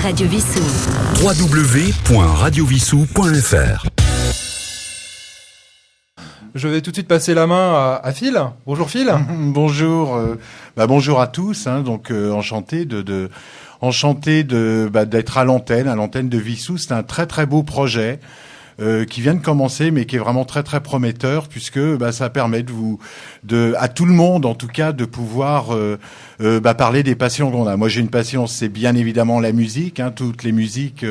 Radio Vissou. www.radiovissou.fr. Je vais tout de suite passer la main à Phil. Bonjour Phil. Bonjour, bonjour à tous. Donc enchanté d'être à l'antenne de Vissou. C'est un très très beau projet qui vient de commencer, mais qui est vraiment très très prometteur, puisque ça permet à tout le monde en tout cas de pouvoir parler des passions qu'on a. Moi j'ai une passion, c'est bien évidemment la musique, toutes les musiques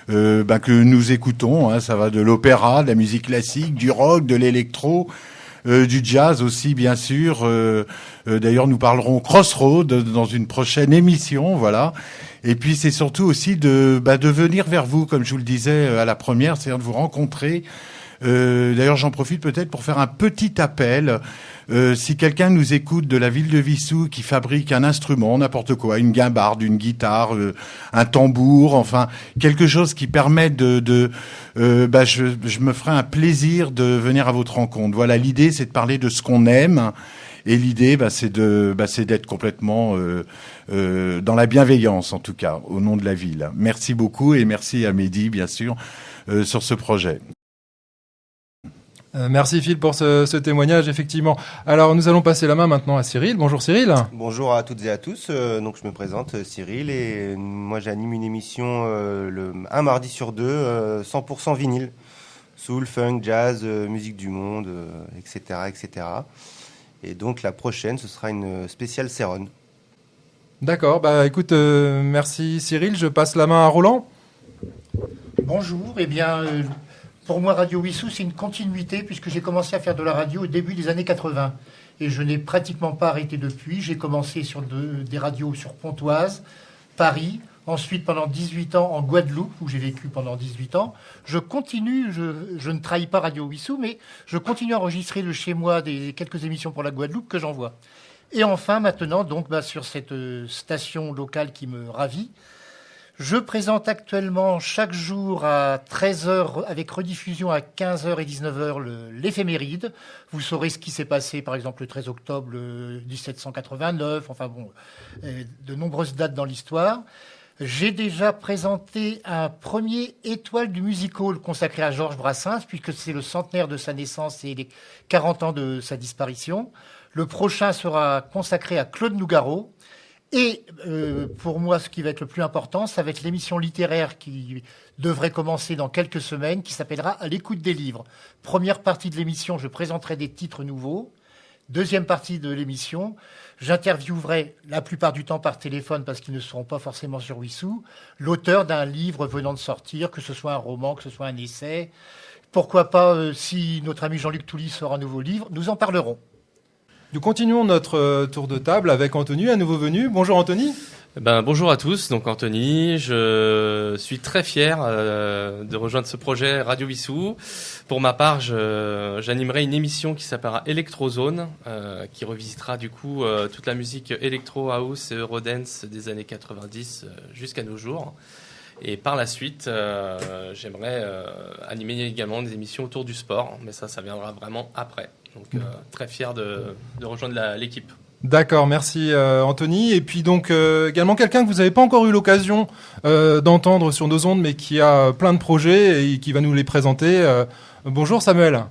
que nous écoutons. Ça va de l'opéra, de la musique classique, du rock, de l'électro. Du jazz aussi, bien sûr. D'ailleurs, nous parlerons Crossroad dans une prochaine émission, voilà. Et puis, c'est surtout aussi de venir vers vous, comme je vous le disais à la première, c'est-à-dire de vous rencontrer. D'ailleurs, j'en profite peut-être pour faire un petit appel. Si quelqu'un nous écoute de la ville de Vissou qui fabrique un instrument, n'importe quoi, une guimbarde, une guitare, un tambour, enfin quelque chose qui permet je me ferai un plaisir de venir à votre rencontre. Voilà, l'idée c'est de parler de ce qu'on aime. Et l'idée, c'est d'être complètement dans la bienveillance, en tout cas, au nom de la ville. Merci beaucoup et merci à Mehdi, bien sûr, sur ce projet. Merci Phil pour ce témoignage, effectivement. Alors nous allons passer la main maintenant à Cyril. Bonjour Cyril. Bonjour à toutes et à tous. Donc je me présente Cyril et moi j'anime une émission un mardi sur deux, 100% vinyle. Soul, funk, jazz, musique du monde, etc., etc. Et donc la prochaine, ce sera une spéciale Céron. D'accord, écoute, merci Cyril. Je passe la main à Roland. Bonjour, pour moi, Radio Vissou, c'est une continuité puisque j'ai commencé à faire de la radio au début des années 80. Et je n'ai pratiquement pas arrêté depuis. J'ai commencé sur des radios sur Pontoise, Paris, ensuite pendant 18 ans en Guadeloupe, où j'ai vécu pendant 18 ans. Je continue, je ne trahis pas Radio Vissou, mais je continue à enregistrer de chez moi quelques émissions pour la Guadeloupe que j'envoie. Et enfin, maintenant, sur cette station locale qui me ravit, je présente actuellement chaque jour à 13h, avec rediffusion à 15h et 19h, l'éphéméride. Vous saurez ce qui s'est passé, par exemple, le 13 octobre 1789, de nombreuses dates dans l'histoire. J'ai déjà présenté un premier étoile du music hall consacré à Georges Brassens, puisque c'est le centenaire de sa naissance et les 40 ans de sa disparition. Le prochain sera consacré à Claude Nougaro. Et pour moi, ce qui va être le plus important, ça va être l'émission littéraire qui devrait commencer dans quelques semaines, qui s'appellera « À l'écoute des livres ». Première partie de l'émission, je présenterai des titres nouveaux. Deuxième partie de l'émission, j'interviewerai la plupart du temps par téléphone, parce qu'ils ne seront pas forcément sur Vissou, l'auteur d'un livre venant de sortir, que ce soit un roman, que ce soit un essai. Pourquoi pas, si notre ami Jean-Luc Touly sort un nouveau livre, nous en parlerons. Nous continuons notre tour de table avec Anthony, un nouveau venu. Bonjour Anthony. Bonjour à tous, donc Anthony, je suis très fier de rejoindre ce projet Radio Vissou. Pour ma part, j'animerai une émission qui s'appellera Electrozone, qui revisitera du coup toute la musique électro, house et eurodance des années 90 jusqu'à nos jours. Et par la suite, j'aimerais animer également des émissions autour du sport, mais ça viendra vraiment après. Donc très fier de rejoindre l'équipe. D'accord, merci Anthony. Et puis donc également quelqu'un que vous n'avez pas encore eu l'occasion d'entendre sur nos ondes, mais qui a plein de projets et qui va nous les présenter. Bonjour Samuel.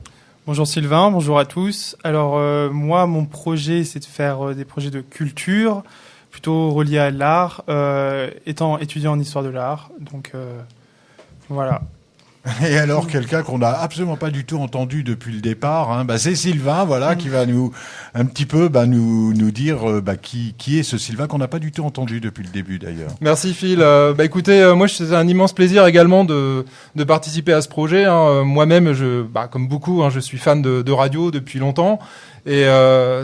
Bonjour Sylvain, bonjour à tous. Alors moi, mon projet, c'est de faire des projets de culture, plutôt reliés à l'art, étant étudiant en histoire de l'art. Donc voilà. Et alors, quelqu'un qu'on n'a absolument pas du tout entendu depuis le départ, c'est Sylvain, qui va nous dire qui est ce Sylvain qu'on n'a pas du tout entendu depuis le début d'ailleurs. Merci Phil. Écoutez, moi c'est un immense plaisir également de participer à ce projet. Moi-même, comme beaucoup, je suis fan de radio depuis longtemps. Et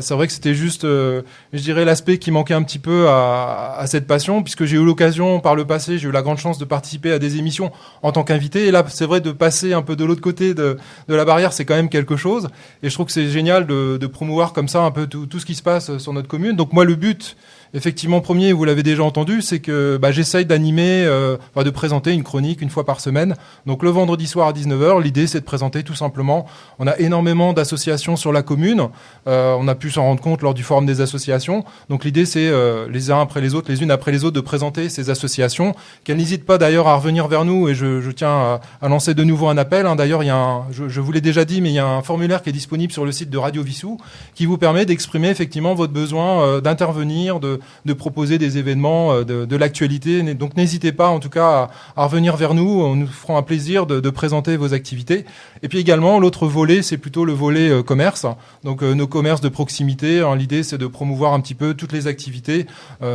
c'est vrai que c'était juste, je dirais, l'aspect qui manquait un petit peu à cette passion, puisque j'ai eu l'occasion par le passé, j'ai eu la grande chance de participer à des émissions en tant qu'invité. Et là, c'est vrai, de passer un peu de l'autre côté de la barrière, c'est quand même quelque chose. Et je trouve que c'est génial de promouvoir comme ça un peu tout ce qui se passe sur notre commune. Donc moi, le but, effectivement, premier, vous l'avez déjà entendu, c'est que j'essaye d'animer, de présenter une chronique une fois par semaine. Donc le vendredi soir à 19h, l'idée c'est de présenter tout simplement. On a énormément d'associations sur la commune. On a pu s'en rendre compte lors du forum des associations. Donc l'idée c'est les uns après les autres, les unes après les autres, de présenter ces associations. Qu'elles n'hésitent pas d'ailleurs à revenir vers nous, et je tiens à lancer de nouveau un appel. D'ailleurs, je vous l'ai déjà dit, mais il y a un formulaire qui est disponible sur le site de Radio Vissou qui vous permet d'exprimer effectivement votre besoin d'intervenir, de proposer des événements de l'actualité. Donc n'hésitez pas en tout cas à revenir vers nous. Nous ferons un plaisir de présenter vos activités. Et puis également, l'autre volet, c'est plutôt le volet commerce. Donc nos commerces de proximité. L'idée, c'est de promouvoir un petit peu toutes les activités.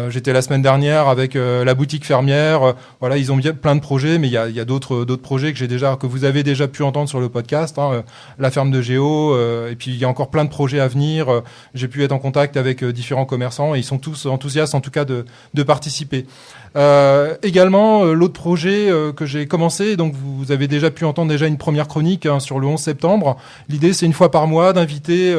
J'étais la semaine dernière avec la boutique fermière. Voilà, ils ont bien plein de projets, mais il y a d'autres projets que vous avez déjà pu entendre sur le podcast. La ferme de Géo. Et puis il y a encore plein de projets à venir. J'ai pu être en contact avec différents commerçants et ils sont tous enthousiastes en tout cas de participer. Également, l'autre projet que j'ai commencé, donc vous avez déjà pu entendre une première chronique sur le 11 septembre. L'idée, c'est une fois par mois d'inviter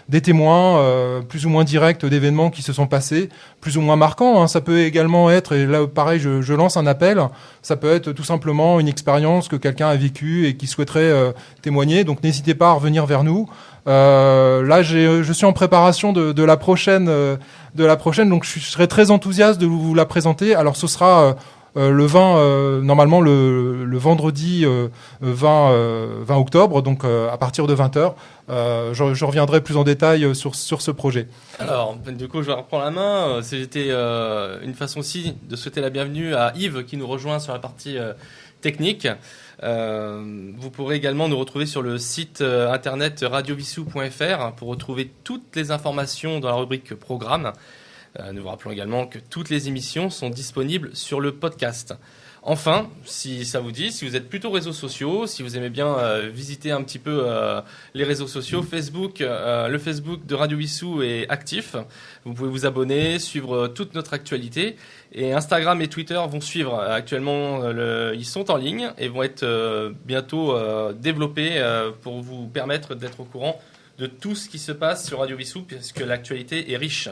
des témoins plus ou moins directs d'événements qui se sont passés, plus ou moins marquants. Ça peut également être, et là pareil, je lance un appel, ça peut être tout simplement une expérience que quelqu'un a vécue et qui souhaiterait témoigner. Donc n'hésitez pas à revenir vers nous. Là, je suis en préparation de la prochaine, donc je serai très enthousiaste de vous la présenter. Alors, ce sera le 20, normalement le vendredi 20 octobre, donc à partir de 20h. Je reviendrai plus en détail sur ce projet. Alors, du coup, je vais reprendre la main. C'était une façon aussi de souhaiter la bienvenue à Yves qui nous rejoint sur la partie technique. Vous pourrez également nous retrouver sur le site internet radiovissou.fr pour retrouver toutes les informations dans la rubrique programme. Nous vous rappelons également que toutes les émissions sont disponibles sur le podcast. Enfin, si ça vous dit, si vous êtes plutôt réseaux sociaux, si vous aimez bien visiter un petit peu les réseaux sociaux, Facebook, le Facebook de Radio Vissou est actif. Vous pouvez vous abonner, suivre toute notre actualité. Et Instagram et Twitter vont suivre. Actuellement, ils sont en ligne et vont être bientôt développés pour vous permettre d'être au courant de tout ce qui se passe sur Radio Vissou, puisque l'actualité est riche.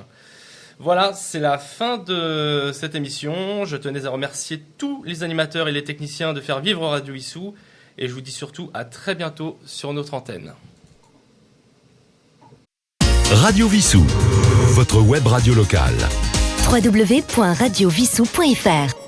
Voilà, c'est la fin de cette émission. Je tenais à remercier tous les animateurs et les techniciens de faire vivre Radio Vissou. Et je vous dis surtout à très bientôt sur notre antenne. Radio Vissou, votre web radio locale. www.radiovissou.fr